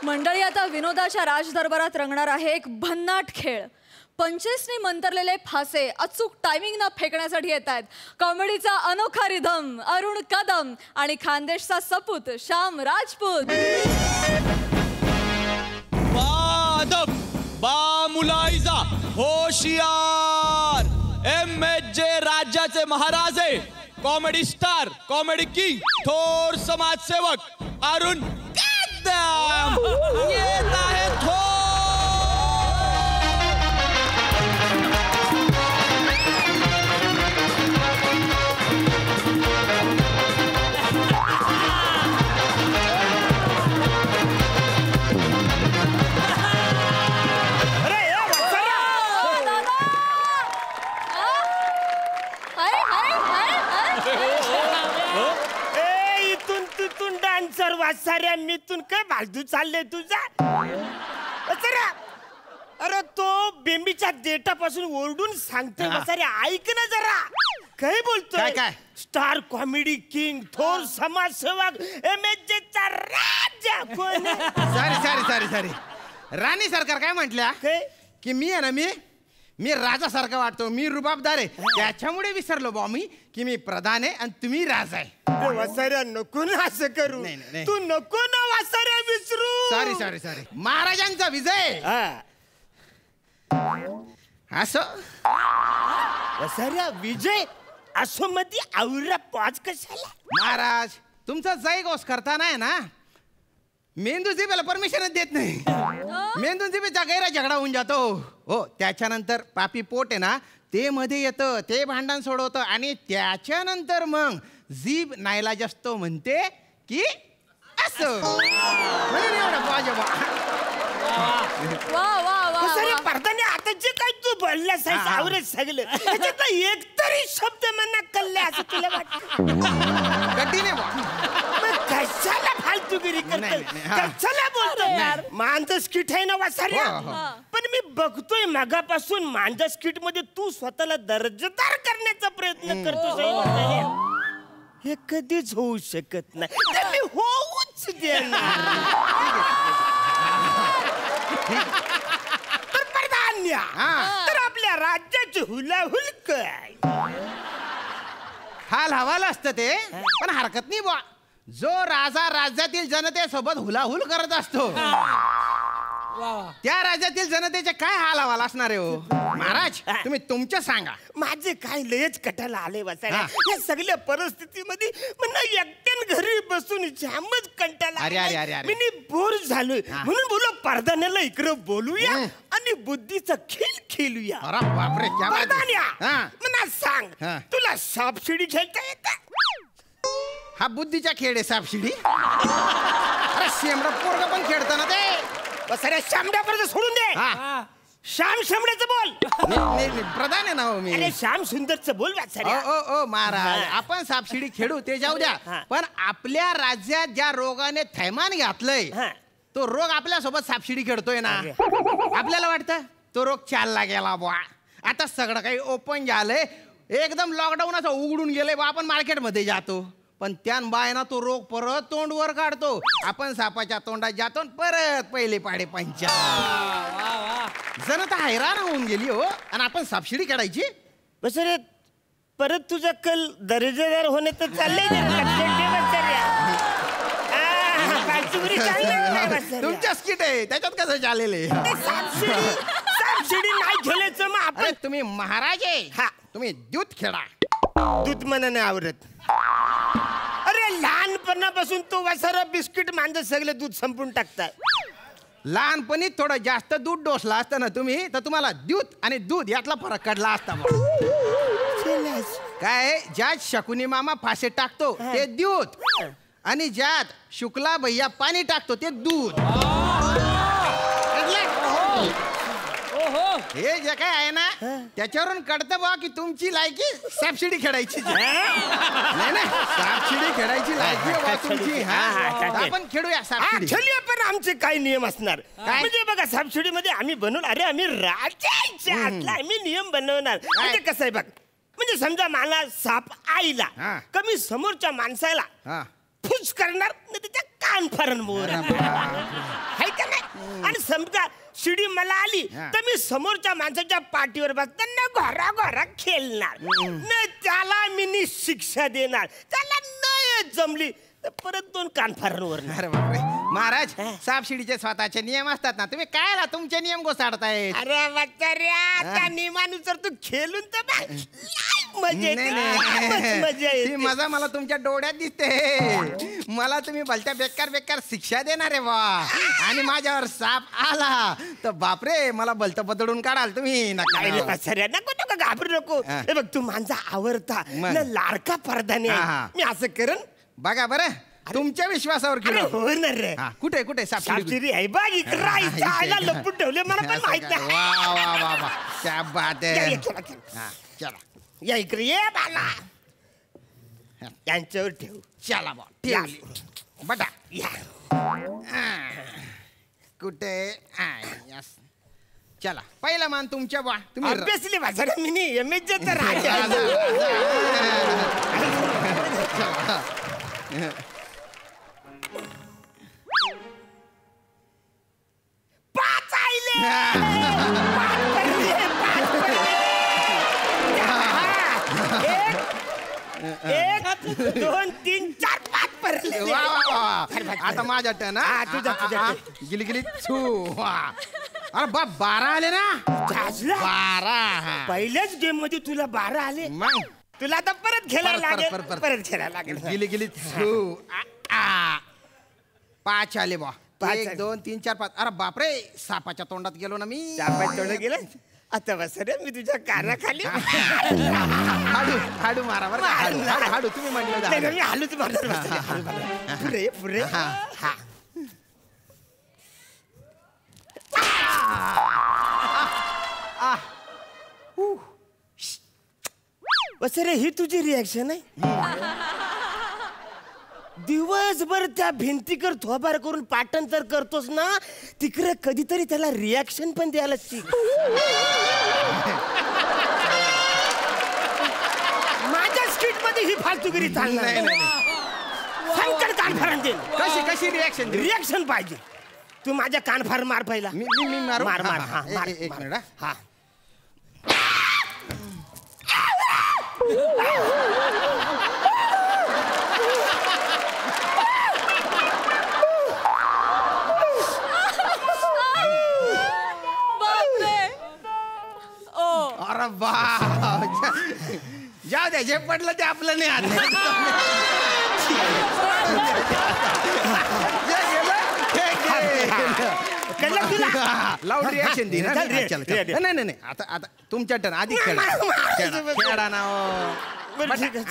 मंडळी, आता विनोदाच्या राजदरबारात रंगणार आहे एक भन्नाट खेळ. पंचेसनी मंतरलेले फासे अचूक टायमिंग न फेकण्यासाठी येत आहेत कॉमेडीचा अनोखा रिधम अरुण कदम आणि खानदेशचा सपूत श्याम राजपूत. बा मुलाइजा होशियार MHJ राज्याचे महाराज आहे, कॉमेडी स्टार, कॉमेडी किंग, थोर समाजसेवक अरुण कदम येत आहे. थोर डान्सर वासाऱ्या मिथून काय फालतू चालले तुझा. अरे तो बेंबीच्या देटापासून ओरडून सांगतोय वासाऱ्या, ऐक ना जरा काय बोलतोय. काय स्टार कॉमेडी किंग, थोर समाजसेवक, MHJ चा राजा कोण. सॉरी राणी सरकार काय म्हटल्या की मी आहे ना मी राजासारखा वाटतो, मी रुबाबदार आहे, त्याच्यामुळे विसरलो बा मी की मी प्रधान आहे आणि तुम्ही राजा आहे. वासाऱ्या नको ना असं करू, तू नको ना वासाऱ्या विसरू. सॉरी महाराजांचा विजय असं वासाऱ्या विजय असो मध्ये आवरा पाच कशाला. महाराज तुमचा जयघोष करताना आहे ना मेंदू जिबेला परमिशनच देत नाही. मेंदू जिबेचा गैरा झगडा होऊन जातो. हो, त्याच्यानंतर पापी पोट आहे ना ते मध्ये येतं, ते भांडण सोडवतं आणि त्याच्यानंतर मग जीभ नाईलाज असतो म्हणते की असं म्हणून एवढं पडताना आता जे काय तू बोललास आवरेज सगळं त्याच्यात एक तरी शब्द मना कल्ले असं तुला वाटतं. कठीण कशाला फालतूगिरी करतोय, कशाला बोलतोय. मांजर स्किट आहे ना वासाऱ्या, पण मी बघतोय मागापासून मांजर स्किट मध्ये तू स्वतःला दर्जेदार करण्याचा प्रयत्न करतोस. हे कधीच होऊ शकत नाही, ते मी होऊच देणार. तर प्रधान्य तर आपल्या राज्याची हुलाहुल काय हाल हवाल असतं ते, पण हरकत नाही बा. जो राजा राज्यातील जनतेसोबत हुलाहुल करत असतो त्या राज्यातील जनतेचे काय हाल हवाल असणार आहे हो महाराज. तुम्ही तुमचं सांगा. माझे काय लयच कटाला आले वाचायला या सगळ्या परिस्थितीमध्ये मला एकट्यान घरी बसून जामच कंटाळा. अरे मी बोर झालोय म्हणून बोलो परदान्याला इकडं बोलूया आणि बुद्धीचा खेळ खेळूया. अरे बापरे, क्या बात आहे. मला सांग, तुला सापशिडी खेळता येतं? हा बुद्धीचा खेळ आहे सापशिडी. अरे शेमडा पोरगा पण खेळताना ते बसऱ्या शामड्यापर्यंत सोडून दे. श्याम शामड्याचं बोल. प्रधान आहे ना हो मी. अरे श्याम सुंदरचं बोल. ओ महाराज, आपण सापशिडी खेळू ते जाऊ द्या, पण आपल्या राज्यात ज्या रोगाने थैमान घातलंय तो रोग आपल्या सोबत सापशिडी खेळतोय ना. आपल्याला वाटतं तो रोग चालला गेला बुवा, आता सगळं काही ओपन झालंय, एकदम लॉकडाऊन असं उघडून गेलंय बा, आपण मार्केटमध्ये जातो, पण त्यान बायना तो रोग परत तोंडवर काढतो. आपण सापाच्या तोंडात जातो परत पहिले पाडे पंचा. जनता हैराण होऊन गेली हो, आणि आपण सापशिडी काढायची. बसरे परत तुझा कल दर्जेदार होणे तर चाललंय. तुमच्या स्किट आहे त्याच्यात कसं चाललेले. सापशिडी नाही खेळायचं मग आपण. तुम्ही महाराज आहे, तुम्ही दूध खेळा. दूध मला नाही आवडत. अरे लहानपणापासून तो वासारा बिस्किट मांजर सगळे दूध संपून टाकतात. लहानपणी थोडं जास्त दूध डोसला असतं ना तुम्ही तर तुम्हाला दूध आणि दूध यातला फरक काढला असता. काय, ज्यात शकुनी मामा फासे टाकतो ते दूध आणि ज्यात शुक्ला भैया पाणी टाकतो ते दूध. हे जे काय आहे ना त्याच्यावरून कळतं बा की तुमची लायकी सापशिडी खेळायची. नाही सापशिडी खेळायची लायकी बा तुमची. आपण खेळूया सापशिडी. खेळूया, पण आमचे काही नियम असणार. म्हणजे बघा सापशिडीमध्ये आम्ही बनवणार, अरे आम्ही राजाच्या आतला आम्ही नियम बनवणार. म्हणजे कसं आहे बघ, म्हणजे समजा मला साप आईला हा. कमी समोरच्या माणसाला हा फुस करणार नाही त्याच्या कान फारण मोर आहे का नाही. आणि समजा शिडी मला आली हा. तर मी समोरच्या माणसाच्या पाठीवर बसताना घोरा घोरा खेळणार न त्याला मी शिक्षा देणार. त्याला नाही जमली तर परत 2 कान फारणवर. अरे बापरे महाराज सापशिडीचे स्वतःचे नियम असतात ना, तुम्ही काय तुमचे नियम घोसाडताय. अरे म्हाताऱ्या त्या नियमानुसार तू खेळून तर बघ. मजा येते. मजा ती येते. मजा मला तुमच्या डोळ्यात दिसते. मला तुम्ही भलत्या बेकार बेकार शिक्षा देणार आहे वा. आणि माझ्यावर साप आला तर बापरे मला भलत बदलून काढाल तुम्ही. नका नको नको घाबरू नको. हे बघ तू माझा आवडता मग. ना लाडका परदाने आहे. हा. मी असं करण. बघा बरं तुमच्या विश्वासावर अरे केलं. हो ना रे. कुठे कुठे सापशिडी सापशिडी आहे बघ इकडे राहायचं आईला लपून ठेवले मला पण माहित नाही. वा वा वा वा क्या बात या, आहे. या, चला, चला. हा, चला या इकडे ये बाला. यांच्यावर ठेव. चला बा या. ठेवली बटा. या. कुठे यस चला पहिला मान तुमच्या बा. तुम्ही ऑब्विसली माझा मी एमएच तर राजा. पाच आईले. पाच पडले, पाच पडले. एक 2 3 4 5 पडले. वा वा वा आता माझ्या टर्न. हा, तुझा. गिली गिली छू वा. अरे बाप 12 आले ना. जाजला. 12 पहिल्याच गेम मध्ये तुला 12 आले. मग तुला आता परत खेळायला परत, लागेल. परत. परत खेळायला लागेल. गिली गिली छू 5 आले बा. 5 1 आले. 2 3 4 5. अरे बापरे सापाच्या तोंडात गेलो ना मी. 4-5 तोडं गेलं. आता बस रे मी तुझ्या कानाखाली. हाडू हाडू मारा बरं का. हाडू हाडू हाडू तुम्ही म्हटलं नाही, जा. मी हालूच मारणार बसले. हालू मारणार. पुढे पुढे. हा. बस रे ही तुझी रिॲक्शन आहे. दिवसभर त्या भिंतीकर थोबार करून पाठांतर करतोस ना तिकडे कधीतरी त्याला रिॲक्शन पण द्यायला शिक. माझ्या स्किट मध्ये ही फालतूगिरी चालणार नाही, नाही, संकट कान फारण दे. कशी कशी रिॲक्शन रिॲक्शन पाहिजे. तू माझ्या कान फार मार पहिला. मी मी मी मारू मार मार. हा, हा, हा. मार, एक मार. मिनिट हा. हा. बापरे. ओ अरे बा जाऊ द्या जे पडलं ते आपलं नाही. आता जे गेलं, ते गेलं. कळलं तुला? लाऊड रिॲक्शन दे ना. चल, चला, चला. दे. नाही नाही नाही आता आता तुमच्या टर्न आधी खेळा. खेळा ना हो. बरं, ठीक आहे.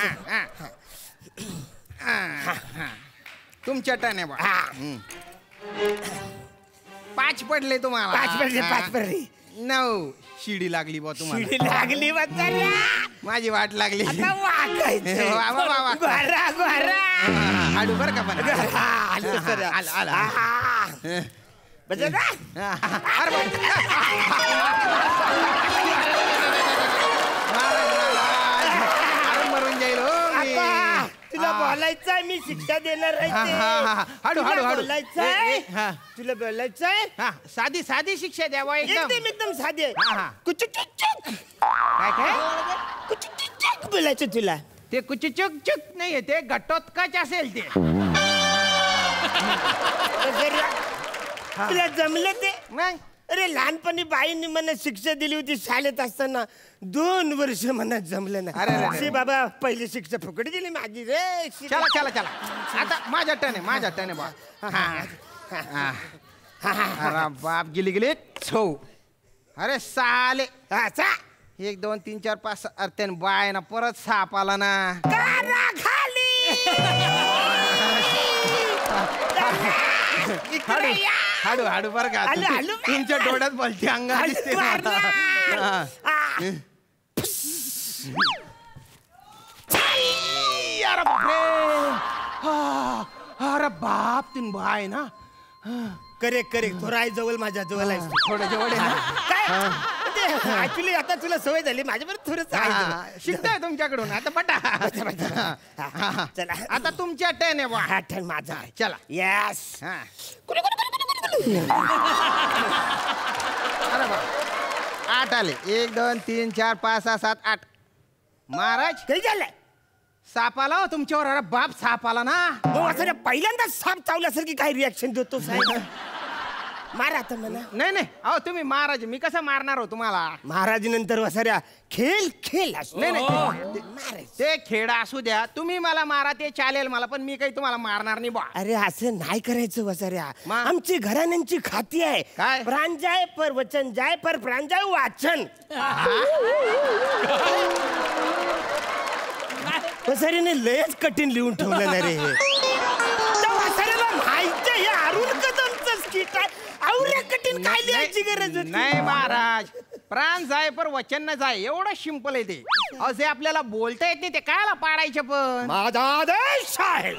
तुमच्या टर्न आहे बा. 5 पडले तुम्हाला. 5 पडले, 5 पडले. 9 शिडी लागली बा तुम्हाला. शिडी लागली म्हाताऱ्या. माझी वाट लागली. आता वाकायचं. वा, वा, वा, वा. गोरा गोरा. हाडू बरं का पण. हा, आलं सर. आलं, आलं, आलं. हा. बघा ना. अरे बाई. अरे मरून जाईल हो मी. आता तुला बोलायचंय मी शिक्षा देणार आहे हा, हा, हा. ते. हाडू, तुला हाडू, हाडू. बोलायचंय हा. तुला बोलायचंय हा, साधी साधी शिक्षा द्यावा एकदम. एकदम साधे. हा, हा. कुचुचुचुक. काय काय कुचुचुचुक बोलायचं तुला. ते कुचुचुक चुक नाहीये ते घटोत्कच असेल ते. तुला जमलं ते. मग अरे लहानपणी बाईंनी मला शिक्षा दिली होती शाळेत असताना 2 वर्ष मला जमलं अरे, अरे, ना. अरे. शी बाबा पहिली शिक्षा फुकट दिली माझी रे. चला चला चला आता माझ्या टर्न आहे माझ्या टर्न आहे बा. हा. अरे बाप गिली गिली छो. अरे साले. हा, चा. 1 2 3 4 5 अरे बाय ना परत साप आला ना. काना खाली. इकडे या. हाडू हाडू बरं का. आलू, आलू. तुमच्या डोळ्यात बोलते अंगा दिसते ना आता. हा. अरे बापरे. अरे बाप तीन बाय ना. करेक्ट करेक्ट थोडा आहे जवळ माझ्या जवळ आहे. थोडं जवळ आहे ना. काय ते ऍक्च्युली आता तुला सवय झाली माझ्याबरोबर थोडं शिकतोय तुमच्याकडून आता पटा. चला आता तुमच्या टर्न आहे बा. हा टर्न माझा आहे. चला. यस अरे बा 8 आले. 1 2 3 4 5 6 7 8. महाराज काही झालंय साप आला हो तुमच्यावर. अरे बाप साप आला ना. मग असं पहिल्यांदाच साप चावल्यासारखी काय रिॲक्शन देतो साहेब. मारा आता मला. नाही नाही अहो तुम्ही महाराज मी कसं मारणार हो तुम्हाला. महाराज नंतर वसाऱ्या खेळ खेळ नाही नाही ते खेळ असू द्या. तुम्ही मला मारा ते चालेल मला पण मी काही तुम्हाला मारणार नाही बा. अरे असं नाही करायचं वसाऱ्या. मग? आमची घराण्यांची खाती आहे. काय? प्राण जाय पर वचन जाय पर प्राण जाय वाचन. वसाऱ्याने लयच कठीण लिहून ठेवलं ना रे. वसाऱ्याला माहिती हे अरुण कदमचं स्किट आहे. आवऱ्या कठीण काय लिहायची गरज होती? नाही महाराज प्राण जाय पर वचन न जाय एवढं सिंपल आहे ते. असे आपल्याला बोलता येत नाही ते कायला पाडायचे पण. माझा आदेश आहे.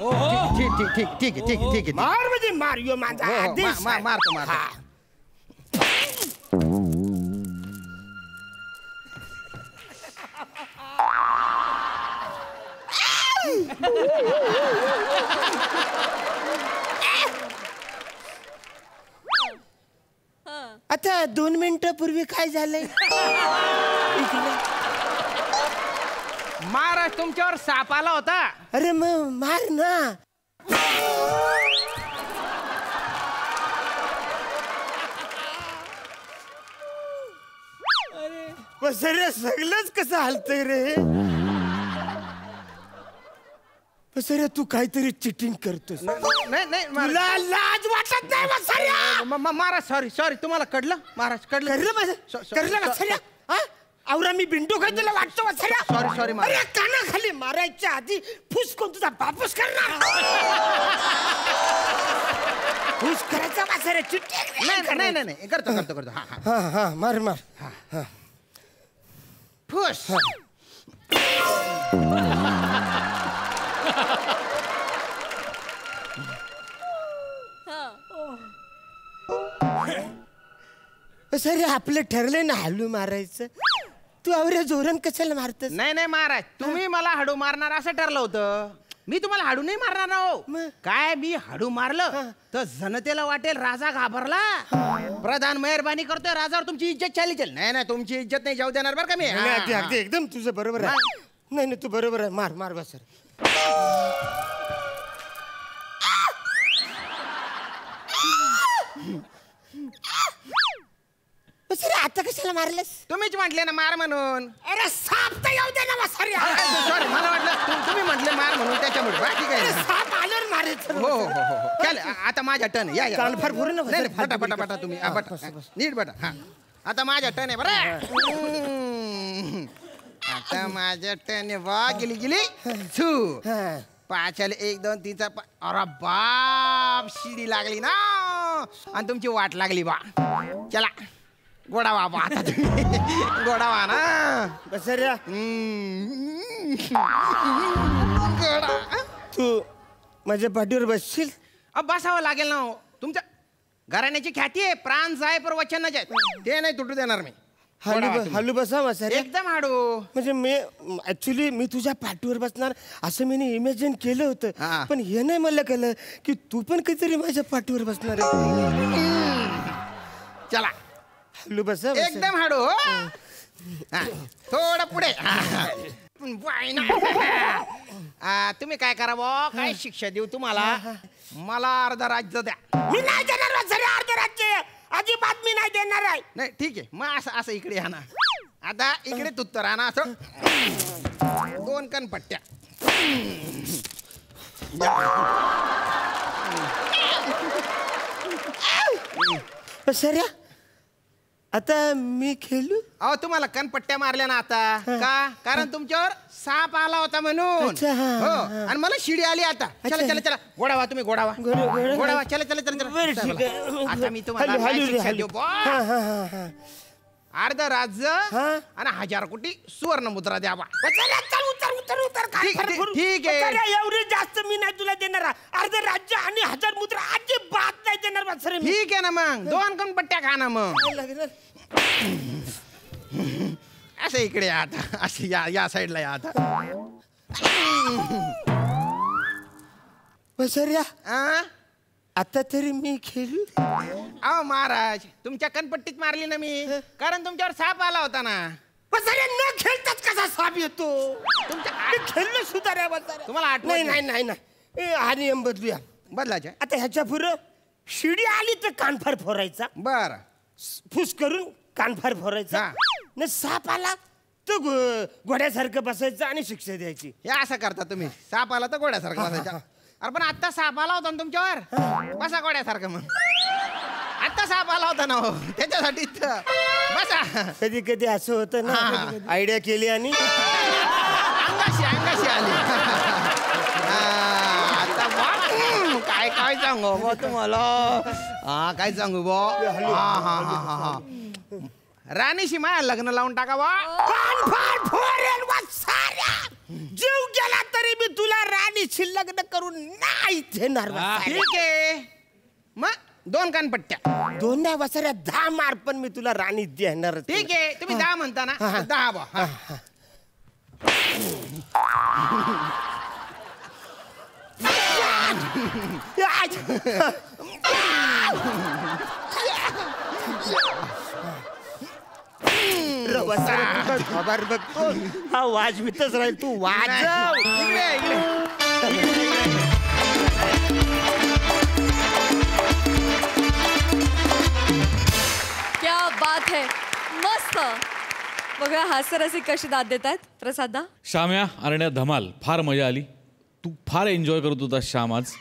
ठीक ठीक ठीक ठीक ठीक ठीक ठीक मार म्हणजे मार यो माझा आदेश आहे. मारतो मारतो. हा. आता 2 मिनिटापूर्वी काय झालंय? महाराज तुमच्यावर साप आला होता. अरे मग मार ना. सर सगळंच कसं हलतंय रे. सर तू काहीतरी चिटिंग करतोस. नाही नाही तुला लाज वाटत नाही वसऱ्या? महाराज सॉरी सॉरी तुम्हाला कळलं महाराज कळलं. करलं वसऱ्या? हा? आवरा मी बिंडू काय तुला वाटतो वसऱ्या? सॉरी सॉरी अरे कानाखाली मारायच्या आधी फुस कोण तुझा बापूस करणार. फुस करायचा वसऱ्या चिटिंग. नाही नाही नाही करतो करतो करतो. हा हा हा हा मार मार. फुस. सर आपलं ठरलंय ना हालू मारायचं. तू आवऱ्या जोरान कशाला मारतस? नाही नाही महाराज तुम्ही मला हाडू मारणार असं ठरलं होतं. मी तुम्हाला हाडू नाही मारणार ना हो. मग? काय मी हाडू मारलं तर जनतेला वाटेल राजा घाबरला. प्रधान मेहरबानी करतोय राजावर तुमची इज्जत चाली चल. नाही नाही तुमची इज्जत नाही जाऊ देणार बरं का मी. नाही, अगदी अगदी एकदम तुझं बरोबर आहे. नाही नाही तू बरोबर आहे. मार मार बस सर. सर आता कशाला मारलंस? तुम्हीच म्हटले ना मार म्हणून. अरे साप तर येऊ दे ना वसऱ्या. सॉरी मला वाटलं तुम्ही म्हटले मार म्हणून त्याच्यामुळे बाकी काय अरे नाही. साप आल्यावर मारायचं. हो हो हो हो चल आता माझ्या टर्न. या या कान फार भरू नका. नाही नाही, बटा बटा बटा तुम्ही बटा नीट बटा. हा आता माझ्या टर्न आहे बरं. आता माझ्या टर्न आहे बा. गेली गेली छू. 5 आले 1 2 3 4 5. अरे बाप शिडी लागली ना आणि तुमची वाट लागली बा. चला गोडावा बा आता तुम्ही. गोडावा ना बसऱ्या गोडा. तू माझ्या पाठीवर बसशील? बसावं लागेल ना हो. तुमच्या घराण्याची ख्याती आहे प्राण जाय पर वचन न जाय ते नाही तुटू देणार मी. हालू बसा वसऱ्या. एकदम हाडू. म्हणजे मी ऍक्च्युली मी तुझ्या पाठीवर बसणार असं मी इमॅजिन केलं हा. होतं. पण हे नाही मला कळलं की तू पण काहीतरी माझ्या पाठीवर बसणार आहे. चला हालू बसा एकदम हाडू हो. थोडं पुढे. वाय ना. तुम्ही काय करा बो काय शिक्षा देऊ तुम्हाला. मला अर्धा राज्य द्या. मी नाही देणार वसऱ्या अर्ध राज्य. अजिबात मी नाही देणार आहे. नाही ठीक आहे मग असं असं इकडे हा ना. आता इकडे तुत्तर राहा ना असं 2 कणपट्ट्या. सऱ्या आता मी खेळू? अहो तुम्हाला कणपट्ट्या मारल्या ना आता का कारण तुमच्यावर साप आला होता म्हणून. अच्छा, हा, हो हा. आणि मला शिडी आली आता. चला अच्छा. चला चला गोडावा तुम्ही गोडावा गोडावा. चला चला चला बरं, चला. ठीक आहे. आता मी तुम्हाला हालू, काय हालू, शिक्षा हालू. देऊ बुवा? हा, हा, हा, हा. अर्ध राज्य हा. आणि 1000 कोटी सुवर्ण मुद्रा द्या बा. वसऱ्या, चल, उतर उतर उतर. काय ठीक- फरक ठीक- करू? ठीक आहे. वसऱ्या, एवढी जास्त मी नाही तुला देणार. अर्ध राज्य आणि 1000 मुद्रा अजिबात नाही देणार वसऱ्या मी. ठीक आहे ना मग 2 कणपट्ट्या खा ना मग. काय लागणार? असं इकडे या आता, असे या साईडला या आता. वसर्या आ? आता तरी मी खेळू. अहो महाराज, तुमच्या कनपट्टीत मारली ना मी, कारण तुमच्यावर साप आला होता ना. वसर्या न खेळताच कसा साप येतो. मी खेळलो सुद्धा रे वसर्या. तुम्हाला आठवत नाही नाही? नाही नाही नाही. हा नियम बदलूया. बदलायचे. आता ह्याच्या पुढं शिडी आली तर कानफार फोरायचा, बर. फुस करून कानफार फोरायचा. हा. न साप आला तर घोड्यासारखं बसायचं आणि शिक्षा द्यायची. हे असं करता तुम्ही. साप आला तर गोड्यासारखं बसायचा. अरे पण आता साप आला होता ना तुमच्यावर, बसा गोड्यासारखं मग. आता साप आला होता ना हो, त्याच्यासाठी बसा. कधी कधी असं होतं ना, आयडिया केली आणि अंगाशी आली. आता काय काय सांगू बा तुम्हाला. हा काय सांगू बा. हा राणीशी माया लग्न लावून टाका बा. कानफार फोरेल वसाऱ्या. जीव गेला तरी मी तुला राणीशी लग्न करून नाही देणार वसाऱ्या. ठीक आहे मग 2 कानपट्ट्या. 2 नाही वसाऱ्या 10 मार, पण मी तुला राणी देणार. ठीक आहे तुम्ही 10 म्हणता ना, 10 बा. खबर बघतो हा वाजवीतच राहील. तू वाजव. क्या बात है, मस्त. बघा हास्यरसिक कशी दाद देत आहेत प्रसादा. श्याम्या, अरण्या, धमाल, फार मजा आली. तू फार एन्जॉय करत होता श्याम आज.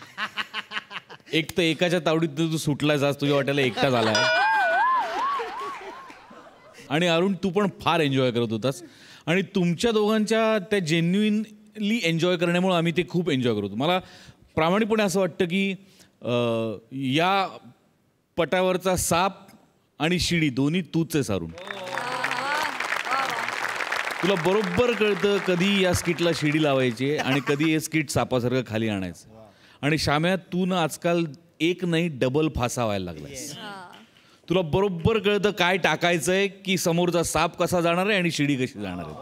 एक तर एकाच्या तावडीत तू सुटलायस आज, तुझ्या वाट्याला एकटा झालाय. आणि अरुण, तू पण फार एन्जॉय करत होतास. आणि तुमच्या दोघांच्या त्या जेन्युइनली एन्जॉय करण्यामुळे आम्ही ते खूप एन्जॉय करतो. मला प्रामाणिकपणे असं वाटतं की या पटावरचा साप आणि शिडी दोन्ही तूच आहेस अरुण. तुला बरोबर कळतं कधी या स्किटला शिडी लावायची आणि कधी हे स्किट सापासारखं खाली आणायचं. आणि श्याम्या, तू ना आजकाल एक नाही डबल फासा व्हायला लागलायस. तुला बरोबर कळतं काय टाकायचंय, की समोरचा साप कसा जाणार आहे आणि शिडी कशी जाणार आहे.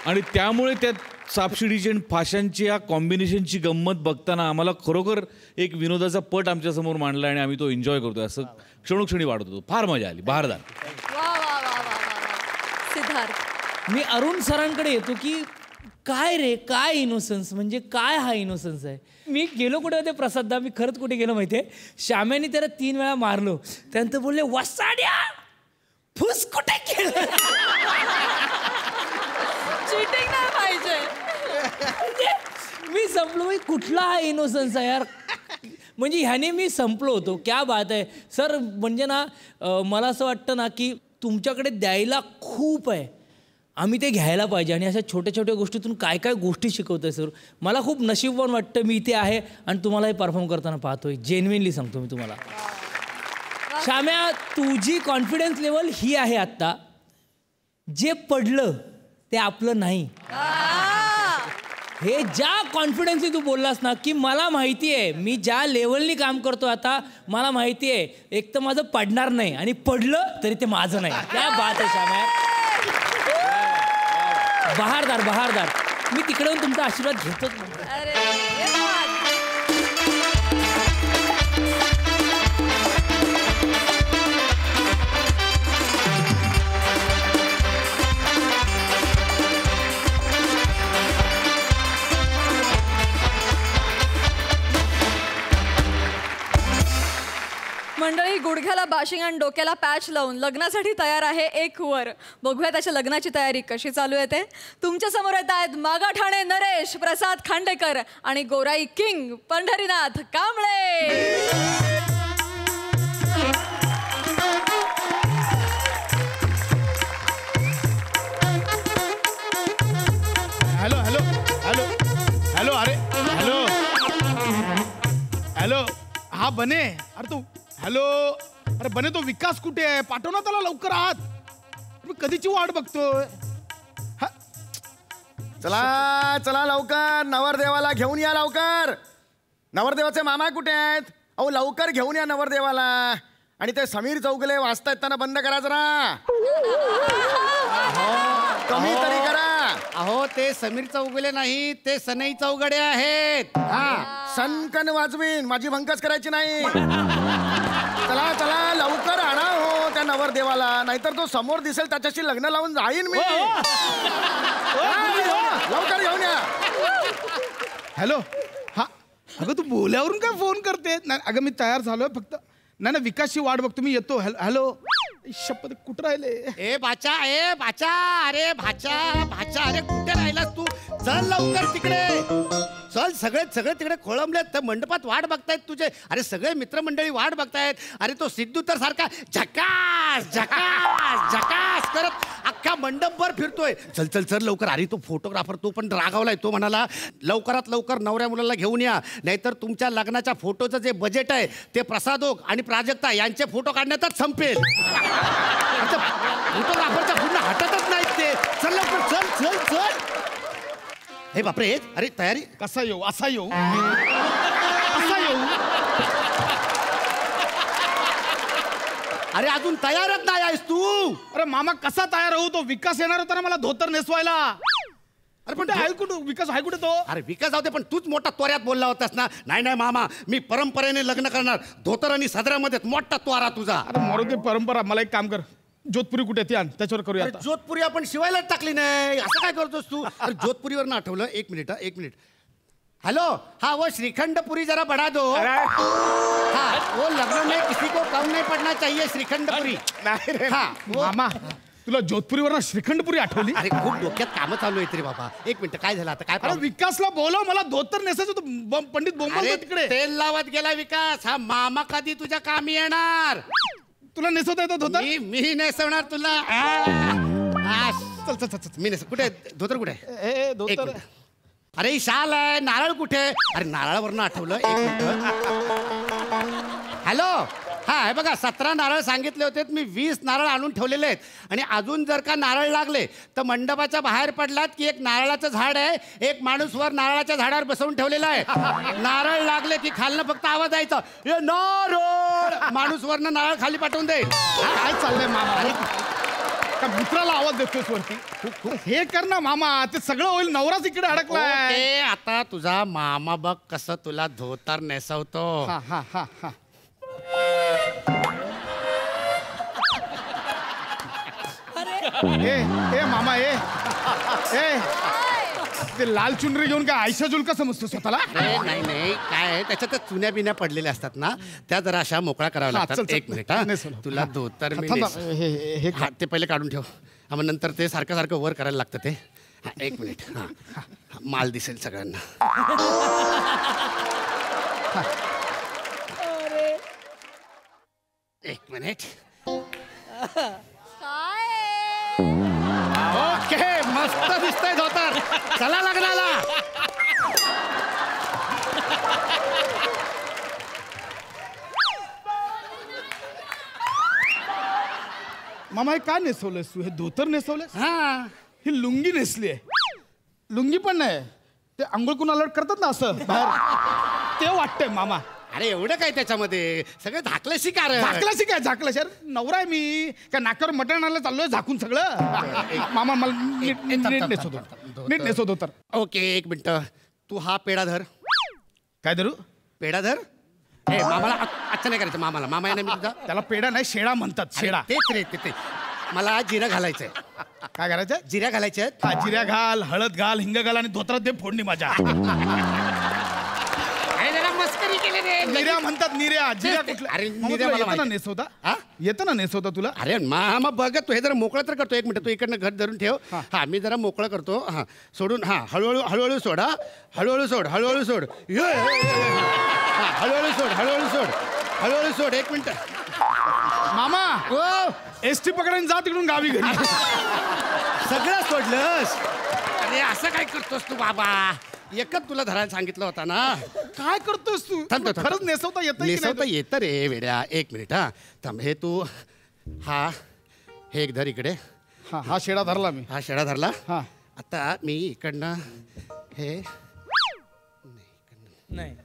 आणि त्यामुळे त्या सापशिडीची आणि फाशांची या कॉम्बिनेशनची गंमत बघताना आम्हाला खरोखर एक विनोदाचा पट आमच्यासमोर मांडला आणि आम्ही तो एन्जॉय करतोय. असं क्षणोक्षणी वाटत होतो. फार मजा आली. बहारदार. सिद्धार्थ, मी अरुण सरांकडे येतो की काय रे, काय इनोसन्स, म्हणजे काय हा इनोसन्स आहे. मी गेलो कुठे होते प्रसाददा, मी खरंच कुठे गेलो माहिती आहे. श्याम्याने त्याला 3 वेळा मारलो, त्यानंतर बोलले वसाड्या फुस कुठे केलं. चीटिंग नाही पाहिजे. मी संपलो. मी कुठला हा इनोसन्स आहे यार. म्हणजे ह्याने मी संपलो होतो. क्या बात आहे सर. म्हणजे ना मला असं वाटतं ना की तुमच्याकडे द्यायला खूप आहे, आम्ही ते घ्यायला पाहिजे. आणि अशा छोट्या छोट्या गोष्टीतून काय काय गोष्टी शिकवतोय सर. मला खूप नशीबवान वाटतं मी इथे आहे आणि तुम्हाला हे परफॉर्म करताना पाहतोय. जेन्युइनली सांगतो मी तुम्हाला. श्याम्या, तुझी कॉन्फिडन्स लेवल ही आहे आत्ता, जे पडलं ते आपलं नाही. हे ज्या कॉन्फिडन्सने तू बोललास ना की मला माहिती आहे मी ज्या लेवलनी काम करतो आता, मला माहिती आहे एक तर माझं पडणार नाही आणि पडलं तरी ते माझं नाही. क्या बात आहे श्याम्या. बहारदार बहारदार. मी तिकडे येऊन तुमचा आशीर्वाद घेतोच. मंडळी, गुडघ्याला बाशिंग आणि डोक्याला पॅच लावून लग्नासाठी तयार आहे एक वर. बघूया त्याच्या लग्नाची तयारी कशी चालू आहे ते. तुमच्या समोर येत आहेत मागाठाणे नरेश, प्रसाद खांडेकर आणि गोराई king Pandharinath Kamble. Hello hello hello hello. अरे हॅलो हॅलो. हा बने. अरे तू हॅलो. अरे बने, तो विकास कुठे आहे? पाठव ना त्याला लवकर आत. मी कधीची वाट बघतोय. चला चला लवकर, नवरदेवाला घेऊन या लवकर. नवरदेवाचे मामा कुठे आहेत? अहो लवकर घेऊन या नवरदेवाला. आणि ते समीर चौगले वाचतायत त्यांना बंद करा जरा. कमी तरी करा. अहो ते समीर चौगुले नाही, ते सनई चौगडे आहेत. हा सनकन वाजवीन, माझी भंकस करायची नाही. चला चला लवकर आणा हो त्या नवरदेवाला, नाहीतर तो समोर दिसेल त्याच्याशी लग्न लावून जाईन मी. लवकर घेऊन या. हॅलो. हा अगं तू बोल्यावरून काय फोन करते? नाही अगं मी तयार झालोय, फक्त नाही विकासची वाट बघतो मी, येतो. हॅलो. शपथ कुठं राहिले? ए भाचा अरे भाचा अरे कुठे राहिलास तू? चल लवकर तिकडे चल. सगळे तिकडे खोळंबलेत, तर मंडपात वाट बघतायत तुझे. अरे सगळे मित्रमंडळी वाट बघतायत. अरे तो सिद्धू तर सारखा झकास झकास झकास करत अख्खा मंडपभर फिरतोय. चल चल चल लवकर. अरे तो फोटोग्राफर तो पण रागावलाय. तो म्हणाला लवकरात लवकर नवऱ्या मुलाला घेऊन या, नाहीतर तुमच्या लग्नाच्या फोटोचं जे बजेट आहे ते प्रसादोग आणि प्राजक्ता यांचे फोटो काढण्यातच संपेल. फोटोग्राफरच्या पूर्ण हटतच नाहीत ते. चल लवकर चल चल चल. हे बापरे. अरे तयारी कसा येऊ? असा येऊ असा येऊ? अरे अजून तयारच नाही आहेस तू? अरे मामा कसा तयार होऊ? तो विकास येणार होता ना मला धोतर नेसवायला. अरे पण आहे कुठं विकास? आहे कुठे तो? अरे विकास जाऊ दे, पण तूच मोठा त्वऱ्यात बोलला होतास ना. नाही मामा, मी परंपरेने लग्न करणार. धोतर आणि सदरामध्ये मोठा त्वरा तुझा. अरे मरू दे परंपरा. मला एक काम कर, जोधपुरी कुठे ती आण, त्याच्यावर करूया आता. जोधपुरी आपण शिवायला टाकली नाही. असं काय करतोस तू? अरे जोधपुरीवर ना आठवलं. एक मिनिट. हेलो. हाँ वो श्रीखंडपुरी जरा बढ़ा दो. हाँ वो लग्न में किसी को कम नहीं पड़ना चाहिए. श्रीखंडपुरी. हाँ मामा तुला जोधपुरीवर ना श्रीखंडपुरी आठवली? अरे खूप डोक्यात कामं चालू आहेत रे बाबा. एक मिनिट काय झालं आता? काय अरे विकासला बोलव, मला धोतर नेसायचं होतं. पंडित बोंबलतो तिकडे. तेल लावत गेला विकास. हा मामा कधी तुझ्या कामी येणार? तुला नेसवता येतं धोतर? मी नेसवणार तुला. चल चल चल. मी कुठे धोतर कुठे? ए धोतर. अरे ही शाल आहे. नारळ कुठे? अरे नारळावरनं आठवलं. एक मिनिट. हॅलो. हा हे बघा 17 नारळ सांगितले होते, मी 20 नारळ आणून ठेवलेले आहेत. आणि अजून जर का नारळ लागले तर मंडपाच्या बाहेर पडलात की एक नारळाचं झाड आहे, एक माणूस वर नारळाच्या झाडावर बसवून ठेवलेला आहे. नारळ लागले की खालनं फक्त आवाज यायचा, ए नारळ. माणूस वरनं नारळ खाली पाठवून दे. काय चाललंय मामा? मित्राला आवाज देतोस वरती? हे कर ना मामा, ते सगळं होईल. नवराच इकडे अडकलाय. आता तुझा मामा बघ कसं तुला धोतर नेसवतो. हा हा हा हा. ए मामा ए ते लाल चुनरी घेऊन काय आयशा जुलका समजतो स्वतःला? नाही काय आहे त्याच्यात चुन्या बिन्या पडलेल्या असतात ना, त्या जरा अशा मोकळा कराव्या लागतात. एक मिनिट हा. तुला धोतर ते पहिले काढून ठेव. मग नंतर ते सारखं सारखं वर करायला लागतं ते. एक मिनिट. हा माल दिसेल सगळ्यांना. एक मिनिट. ओके मस्त दिसतंय धोतर. चला लग्नाला. मामा हे काय नेसवलंस तू? हे धोतर नेसवलंस? हा ही लुंगी नेसली आहे. लुंगी पण नाही, ते आंघोळ कुण अलर्ट करतात ना असं बाहेर, ते वाटतंय मामा. अरे एवढं काय त्याच्यामध्ये? सगळं झाकलं शिकार. झाकलाशी काय? झाकलाशी? अरे नवरा आहे मी काय? नाकावर मटण आणायला चाललोय झाकून सगळं? मामा मला नीट नेसवतो तर. ओके एक मिनिट. तू हा पेढा धर. काय धरू? पेढा धर. मामाला अच्छा नाही करायचं. मामाला मामा आहे ना मी तुझा. त्याला पेढा नाही शेळा म्हणतात. शेळा. तेच रे ते. मला जिरं घालायचंय. काय करायचं? जिऱ्या घालायच्या आहेत. हा जिऱ्या घाल, हळद घाल, हिंग घाल आणि धोत्रात दे फोडणी माझ्या. मस्करी केली रे. निर्या म्हणतात. निर्या. जिऱ्या कुठल्या? अरे मामा, निर्या तुला मला येतं ना माहिती. नेसवता? येतं ना नेसवता तुला? अरे मामा बघ तू हे जरा मोकळं तर करतो. एक मिनिट तू इकडनं घर धरून ठेव. हा मी जरा मोकळं करतो. हा सोडून. हा हळूहळू सोड. हा हळूहळू सोड. हळूहळू सोड. हा हळूहळू सोड. हळूहळू सोड. एक मिनिट. मामा एसटी पकडायला जा तिकडून गावी घरी. सगळं सोडलंस? अरे असं काय करतोस तू बाबा? एकच तुला धरायला सांगितलं होता ना. काय करतोस तू? खरंच नेसवता येतं? नेसवता येतं रे वेड्या. एक मिनिट. हा थांब. हे तू हे एक धर इकडे. हा शेडा धरला मी. हा शेडा धरला. हा आता मी इकडनं हे नाही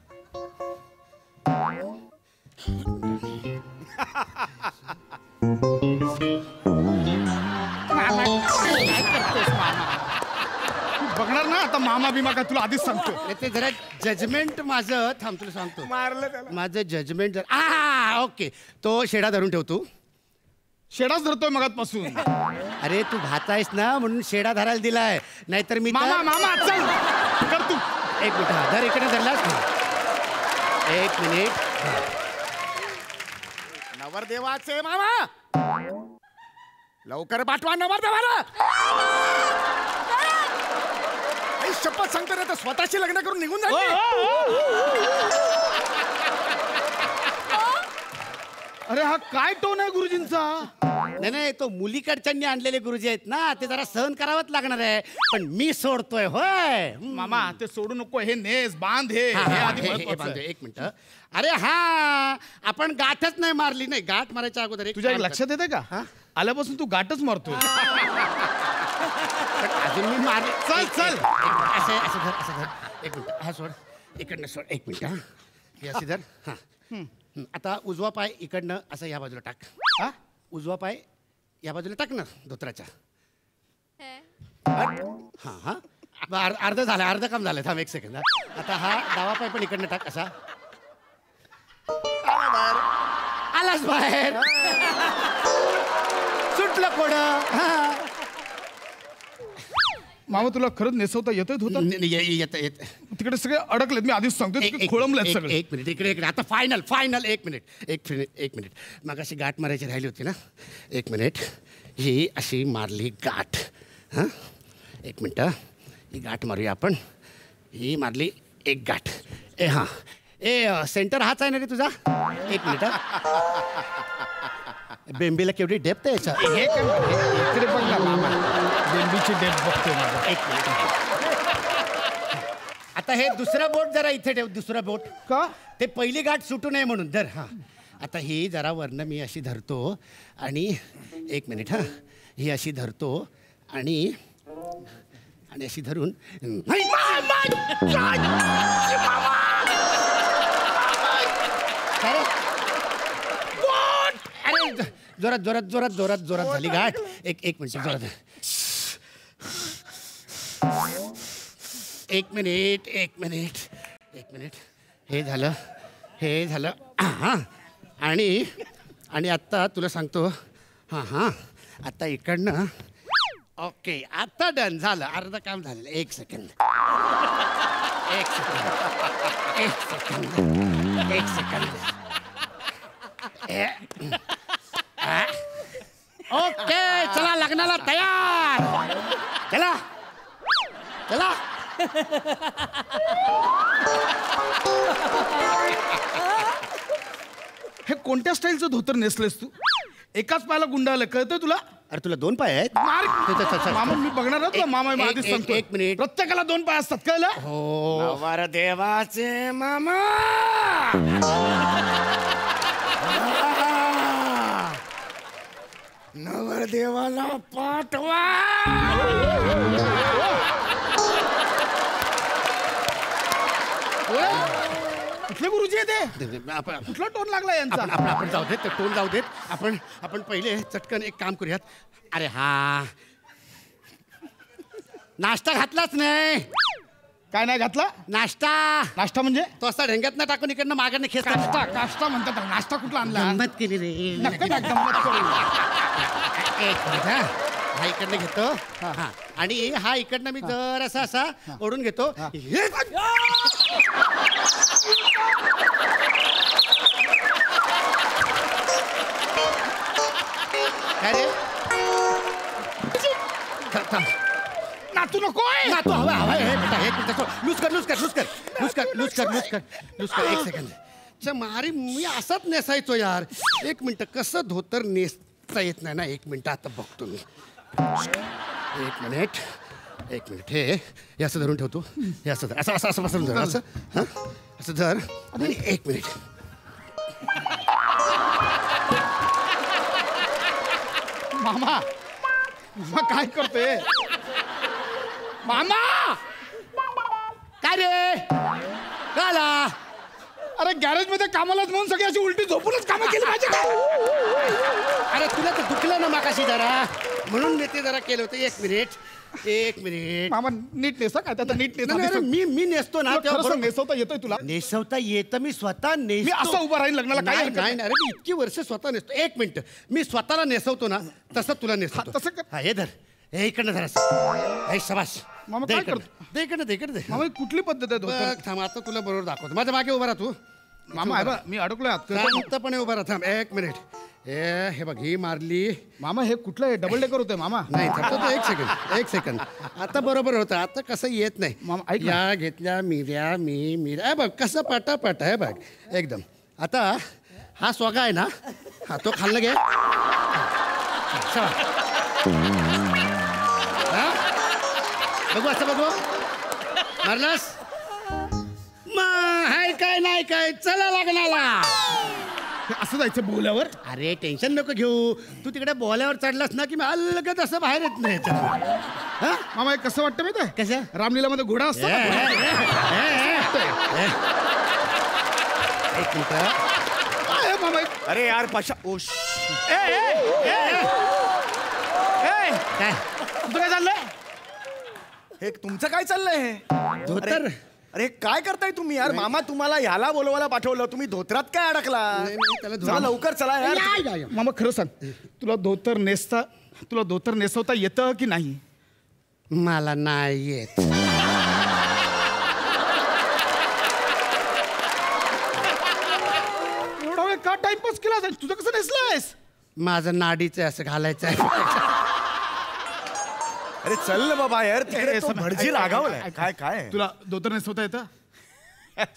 बघणार ना आता मामा बिमा काय तुला आधीच सांगतो. नाही, ते जरा जजमेंट माझं थांब तुला सांगतो. मारलं त्याला. माझं जजमेंट ओके. तो शेडा धरून ठेवतो. शेडाच धरतोय मगातपासून. अरे तू भात आहेस ना म्हणून शेडा धरायला दिलाय, नाहीतर मी मामा मामा चल कर तू. एक मिनिट धर इकडे धरलास. एक मिनिट. नवरदेवाचे मामा लवकर पाठवा नवरदेवाला. आई शपथ सांगतो ना तर स्वतःशी लग्न करून निघून जाईल. अरे हा काय टोन आहे गुरुजींचा. नाही नाही, तो मुलीकडच्यांनी आणलेले गुरुजी आहेत ना, ते जरा सहन करावंच लागणार आहे. पण मी सोडतोय होय. मामा ते सोडू नको. हे नेस बांध हे हा, हे हा, आधी हे महत्वाचं बांधतो. आहे. एक मिनिट. अरे हा, आपण गाठच नाही मारली. नाही, गाठ मारायच्या अगोदर एक तुझ्या काम कर. लक्षात येते का हा? आल्यापासून तू गाठच मारतोय. पण अजून मी मार. चल, चल. असं असं धर, असं धर. एक मिनिट. हा सोड इकडनं सोड. एक मिनिट. हा हे असे धर. हा आता उजवा पाय इकडनं असं या बाजूला टाक. हा उजवा पाय या बाजूला टाक ना धोत्राच्या. हा हा अर्ध झालं, अर्ध काम झालं. थांब एक सेकंद. आता हा डावा पाय पण इकडनं टाक असा. आलाच बाहेर. सुटलं कोड. मामा तुला खरंच नेसवता येतोय होतं. येत येत. तिकडे सगळे अडकलेत. मी आधीच सांगतो खोळंबलेत सगळे. एक मिनिट इकडे इकडे. आता फायनल फायनल. एक मिनिट एक मिनिट एक मिनिट. मग अशी गाठ मारायची राहिली होती ना. एक मिनिट. ही अशी मारली गाठ. हां एक मिनटं. ही गाठ मारूया आपण. ही मारली एक गाठ. हां सेंटर हाच आहे ना रे तुझा. एक मिनिट. बेंबीला केवढी डेप्थ आहे याच्या. हे काय इकडे बघ ना मामा. बेंबीची डेप बघतोय माझा. एक मिनिट. आता हे दुसरं बोट जरा इथे ठेव. दुसरं बोट का ते पहिली गाठ सुटू नये म्हणून. धर. हां आता ही जरा वरनं मी अशी धरतो आणि एक मिनिट. हां ही अशी धरतो आणि आणि अशी धरून अरे जोरात जोरात जोरात जोरात जोरात झाली गाठ. एक मिनिट जोरात. एक मिनिट एक मिनिट एक मिनिट. हे झालं हे झालं. हां आणि आणि आत्ता तुला सांगतो. हां हां आता इकडनं. ओके आता डन झालं. अर्ध काम झालं. एक सेकंद. एक सेकंद. एक सेकंद. एक सेकंद. ओके चला लग्नाला तयार. चला चला. हे कोणत्या स्टाईलचं धोतर नेसलेस तू. एकाच पायाला गुंडाळलं कळतंय तुला. अरे तुला दोन पाय आहेत. मामा मी बघणार ना तुला. मामा मी आधीच सांगतो. एक मिनिट. प्रत्येकाला 2 पाय असतात कळलं. नवरदेवाचे मामा नवरदेवाला पाठवा. कुठले गुरुजी आहे ते. कुठला टोन लागला यांचा. आपण जाऊ देत. टोन जाऊ देत. आपण पहिले चटकन एक काम करूयात. अरे हा नाश्ता घातलाच नाही. काय नाही घातला. नाश्ता. नाश्ता म्हणजे तो असा ढेंग्यात ना टाकून इकडनं मागाने खेच. काष्टा काष्टा म्हणतात. नाश्ता कुठला आणला. गंमत केली रे. नक्की ना गंमत करू. एक मिनिट. हा इकडनं घेतो. हा आणि हा इकडनं मी जर असा ओढून घेतो. काय रे. नातू नकोय. नातू हवा हवा. एक मिनिट. लूज कर लूज कर लूज कर लूज कर लूज कर लूज कर लूज कर. एक सेकंड. मारी मी असाच नेसायचो यार. एक मिनिट. कसं धोतर नेसता येत नाही ना. एक मिनिट आता बघतो मी. एक मिनिट एक मिनिट. हे असं धरून ठेवतो. हे असं धर. असं असं असं बसून धर. असं हां असं धर. आणि एक मिनिट. मामा मामा काय करतोय. मामा काय रे. काला अरे गॅरेज मध्ये कामालाच म्हणून सगळी अशी उलटी झोपूनच कामं केली पाहिजे का? अरे तुला तर दुखलं ना मागाशी जरा, म्हणून मी ते जरा केलं होतं. एक मिनिट मामा नीट नेसा काय त्याचा नीट नेसा. नाही, नाही, मी नेसतो ना तेव्हा बरोबर. नेसवता येतोय तुला? नेसवता येतं, मी स्वतः मी नेसतो. असं उभं राहीन लग्नाला काय नाही हरकत नाही अरे मी इतकी वर्ष स्वतः नेसतो. एक मिनिट, मी स्वतःला नेसवतो ना तसं तुला नेसवतो. हा, तसं कर. हा, हे धर, हे इकडनं धर. हे शाबास. मामा दे काय इकडं. करतो? दे इकडं, दे इकडं, दे. मामा ही कुठली पद्धत आहे धोतर? बघ, थांब आता तुला बरोबर दाखवतो. माझ्या मागे उभा राहा तू. मामा आहे बा मी अडकलोय आत. शांतपणे उभा राहा. थांब एक मिनिट. हे बघ, ही मारली. मामा हे कुठलं आहे? डबल डेकर होतंय मामा. नाही थांबतो, एक सेकंड. आता बरोबर होतं, आता कसं येत नाही. मामा, ऐक ना. या घेतल्या मिऱ्या बघ कसं पाटा आहे बघ एकदम. आता हा स्वगा आहे ना, हा तो खाल्लं घे. हा? बघू असं बघू, मारलास हाय काय नाही काय, चला लग्नाला. हे असं जायचं बोल्यावर? अरे टेन्शन नको घेऊ, तू तिकडे बोल्यावर चढलास ना की मी अलगत असं बाहेर येत नाही. हा? मामा हे कसं वाटतं माहिती आहे? कसं? रामलीलामध्ये घोडा असतो ना, एक मिनिट. काय आहे मामा? अरे यार पाशा ओश काय तुझं काय चाललंय? हे तुमचं काय चाललंय हे? धोतर? अरे काय करताय तुम्ही यार? मामा तुम्हाला ह्याला बोलवायला पाठवलं, तुम्ही धोत्रात काय अडकला? त्याला चला लवकर चला यार. मामा खरं सांग, तुला धोतर नेसवता येतं की नाही? मला नाही येत. एवढा वेळ का टाइमपास केला? तुझं कसं नेसलायस? माझं नाडीचं असं घालायचं आहे. अरे चल ना बाबा यार, तिकडे तो ऐक, भटजी ऐक, रागावलाय. ऐक, काय काय तुला धोतर नेसवता येतं?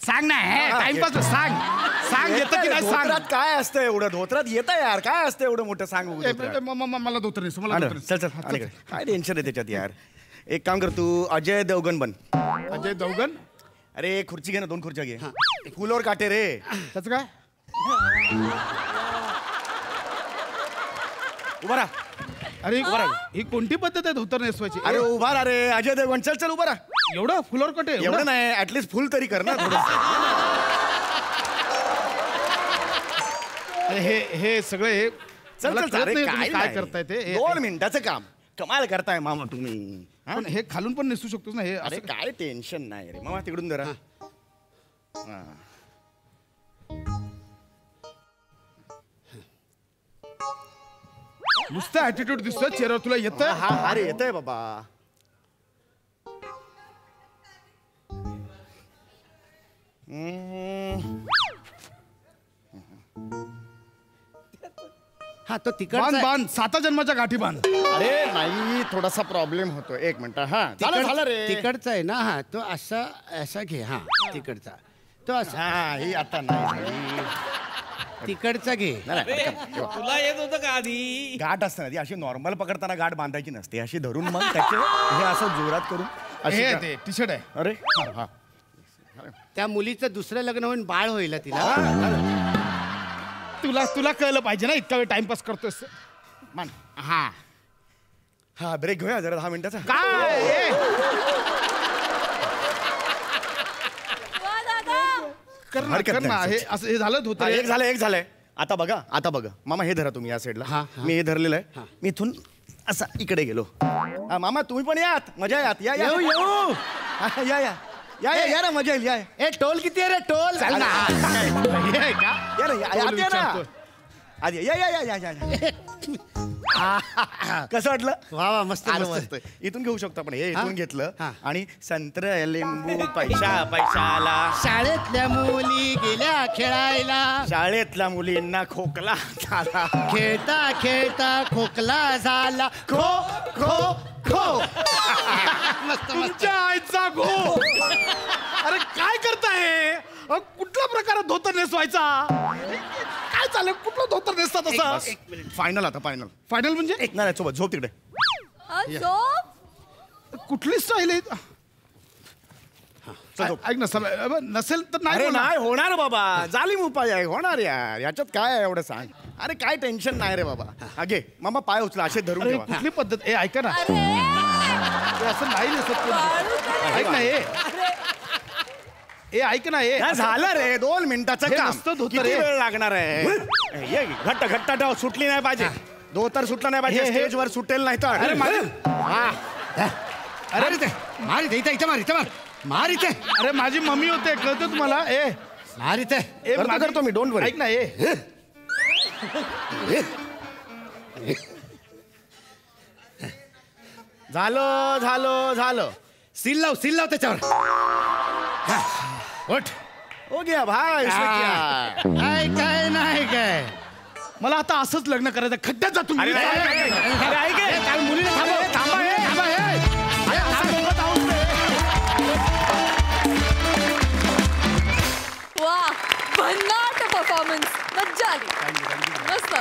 सांग ना, टाइमपास सांग येतं की नाही सांग. धोत्रात काय असतं एवढं? धोत्रात येतं यार, काय असतं एवढं मोठं? सांग बघू धोत्रात. मला धोतर नेसव, मला धोतर चल चल अलीकडे. काय टेन्शन आहे त्याच्यात यार? एक काम कर, तू अजय देवगण बन. अजय देवगण? अरे खुर्ची घे ना, 2 खुर्च्या घे. फुलावर काटे रे. त्याचं काय? उभा राहा. अरे ही कोणती पद्धत आहे धोतर नेसवायची? अरे उभा राहा रे अजय देवगण. चल चल उभा राहा. एवढं फुलावर कटे? एवढं नाही, ऍटलीस्ट फुल तरी कर ना थोडं. हे सगळे हे चल मला चल कळत अरे नाही काय तुम्ही काय नाही. करताय ते. 2 मिनिटाचं काम. कमाल करताय मामा तुम्ही. हा? पण हे खालून पण नेसू शकतोस ना हे? अरे असं काय टेन्शन नाही रे मामा. तिकडून जरा. हा. नुसतं ऍटिट्यूड दिसतोय चेहऱ्यावर. तुला येतं? हा अरे येतंय बाबा. हा तो बांध तिकड बांध 7 जन्माच्या गाठी बांध. अरे नाही, थोडासा प्रॉब्लेम होतो. 1 मिनिट. हा झालं रे. तिकडचा आहे ना, हा तो असा घे. हा तिकडचा तो असा. हा ही आता नाही. तिकडचा घे. तुला येत होतं का आधी? गाठ असते ना ती अशी नॉर्मल पकडताना गाठ बांधायची नसते, अशी धरून मग त्याचे हे असं जोरात करून अशी हे का- ते टी शर्ट आहे. अरे हा त्या मुलीचं दुसरं लग्न होऊन बाळ होईल तिला. तुला कळलं पाहिजे ना, इतका वेळ टाइमपास करतोस. मान. हा हा ब्रेक घेऊया जरा 10 मिनिटाचा. काय कर ना, हरकत कर ना. नाही. हे असं हे झालं हा, धोतर. एक झालंय. आता बघा मामा हे धरा तुम्ही या साईडला. हा, हा. मी हे धरलेलं आहे. मी इथून असा इकडे गेलो. हा, मामा तुम्ही पण यात, मजा यात. या येऊ येऊ. हा, या या या या या ना, मजा येईल. या ए टोल किती आहे रे टोल? चल ना. हे आहे का? या ना, आत या ना. विचारतो. आत या या या या या कसं वाटलं? वा वा मस्त मस्त. इथून घेऊ शकतो आपण. हे इथून घेतलं हा. आणि संत्र लिंबू पैशाला. शाळेतल्या मुली गेल्या खेळायला, शाळेतल्या मुलींना खोकला झाला. खेळता खेळता खोकला झाला. खो खो खो. मस्त मस्त. तुमच्या आईचा गो. अरे काय करताय? कुठला प्रकार धोतर नेसवायचा? काय चालेल? कुठलं धोतर नेसतात असं? फायनल आता फायनल. फायनल म्हणजे नाही नाही, सोबत झोप तिकडे. कुठली स्टाईल आहे? चल झोप. ऐक ना, नसेल तर नाही अरे बोलणार. नाही होणार बाबा, जालीम उपाय आहे. होणार यार, याच्यात काय आहे एवढं सांग. अरे काय टेन्शन नाही रे बाबा. अगे मामा पाय उचला, असे धरून अरे ठेवा. कुठली पद्धत? ए ऐका ना, हे असं नाही नेसत कोणी. ऐक ना हे ऐक ना ए झालं रे 2 मिनिटाचं हे काम नसतं धोतर, किती हे. वेळ लागणार आहे ये घट्ट घट्ट ठेव सुटली नाही पाहिजे धोतर सुटलं नाही पाहिजे हे. स्टेजवर सुटेल नाही तर अरे माझी अरे मार इथे इथे मार इथे मार मार इथे अरे माझी मम्मी होते कळतं तुम्हाला मार इथे करतो मी डोंट वरी ऐक ना झालं झालं झालं सील लाव त्याच्यावर उठ हो गया भाई काय नाही काय मला आता असंच लग्न करायचं खड्ड्यात जा तुम्ही मुलीने वा भन्नाट परफॉर्मन्स मज्जा आली मस्त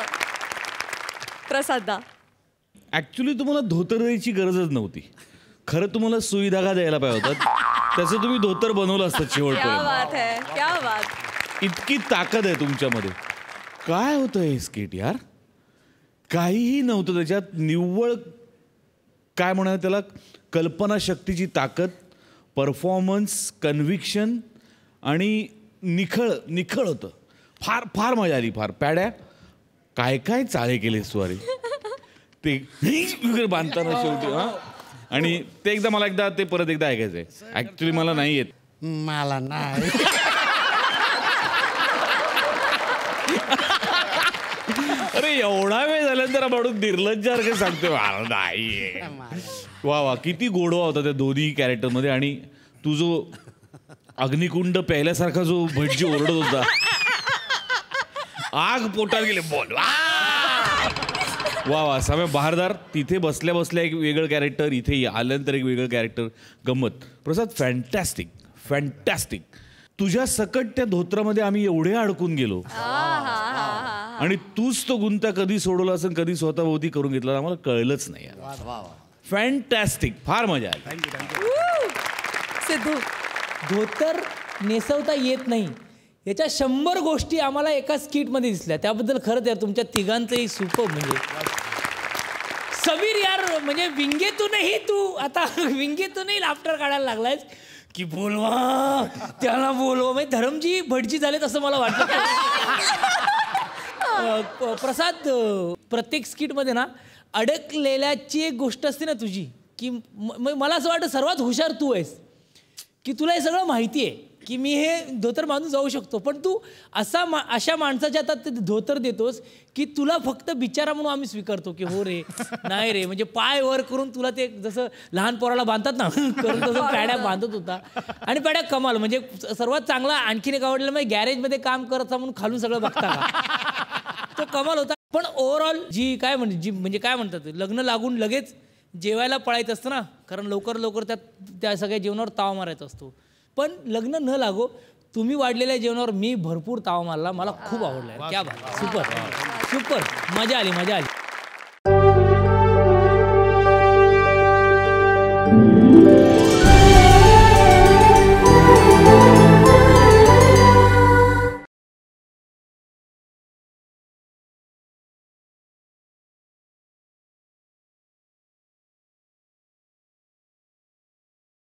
प्रसादा ऍक्च्युली तुम्हाला धोतर द्यायची गरजच नव्हती खरं तुम्हाला सुई धागा द्यायला पाहिजे होता त्याचं तुम्ही धोतर बनवलं असतं क्या शेवटपर्यंत बात है क्या बात इतकी ताकद आहे तुमच्यामध्ये काय होतं हे स्किट यार काहीही नव्हतं त्याच्यात निव्वळ काय म्हणा त्याला कल्पनाशक्तीची ताकद परफॉर्मन्स कन्व्हिक्शन आणि निखळ होतं फार फार मजा आली फार पॅड्या काय काय चाळे केले स्वारी ते वगैरे बांधताना शेवटी हां आणि ते मला ते परत एकदा ऐकायचं आहे ॲक्च्युली मला नाही येत मला नाही अरे एवढा वेळ झाल्यानंतर आपण निर्लज्जासारखं सांगतोय मला नाही वा किती गोडवा होता त्या दोन्ही कॅरेक्टरमध्ये आणि तू जो अग्निकुंड प्यायल्यासारखा जो भटजी ओरडत होता आग पोटात गेले बोल वा समय बहारदार तिथे बसल्या बसल्या एक वेगळं कॅरेक्टर इथे आल्यानंतर एक वेगळं कॅरेक्टर गंमत प्रसाद फॅन्टॅस्टिक तुझ्या सकट त्या धोत्रामध्ये आम्ही एवढे अडकून गेलो आणि तूच तो गुंता कधी सोडवला असं कधी स्वतःभोवती करून घेतला आम्हाला कळलंच नाही फॅन्टॅस्टिक फार मजा आली सिद्धू धोतर नेसवता येत नाही याच्या 100 गोष्टी आम्हाला एका स्किटमध्ये दिसल्या त्याबद्दल खरंच यार तुमच्या तिघांचंही सुपर म्हणजे समीर यार म्हणजे विंगेतूनही तू आता विंगेतूनही लाफ्टर काढायला लागलायस की बोलवा त्याला बोलवा म्हणजे धरमजी भटजी झालेत असं मला वाटतं प्रसाद प्रत्येक स्किटमध्ये ना अडकलेल्याची एक गोष्ट असते ना तुझी की मला असं वाटतं सर्वात हुशार तू आहेस की तुला हे सगळं माहिती आहे की मी हे धोतर बांधून जाऊ शकतो पण तू अशा माणसाच्या हातात ते धोतर देतोस की तुला फक्त बिचारा म्हणून आम्ही स्वीकारतो की हो रे नाही रे म्हणजे पाय वर करून तुला ते जसं लहान पोराला बांधतात ना करून तसं पॅड्या बांधत होता आणि पॅड्या कमाल म्हणजे सर्वात चांगला आणखीन एक आवडलेलं म्हणजे गॅरेजमध्ये काम करत म्हणून खालून सगळं बघता का तो कमाल होता पण ओव्हरऑल जी काय म्हणतात लग्न लागून लगेच जेवायला पळायचं असतं ना कारण लवकर त्या सगळ्या जेवणावर ताव मारायचा असतो पण लग्न न लागो तुम्ही वाढलेल्या जेवणावर मी भरपूर ताव मारला मला खूप आवडला क्या बात सुपर मजा आली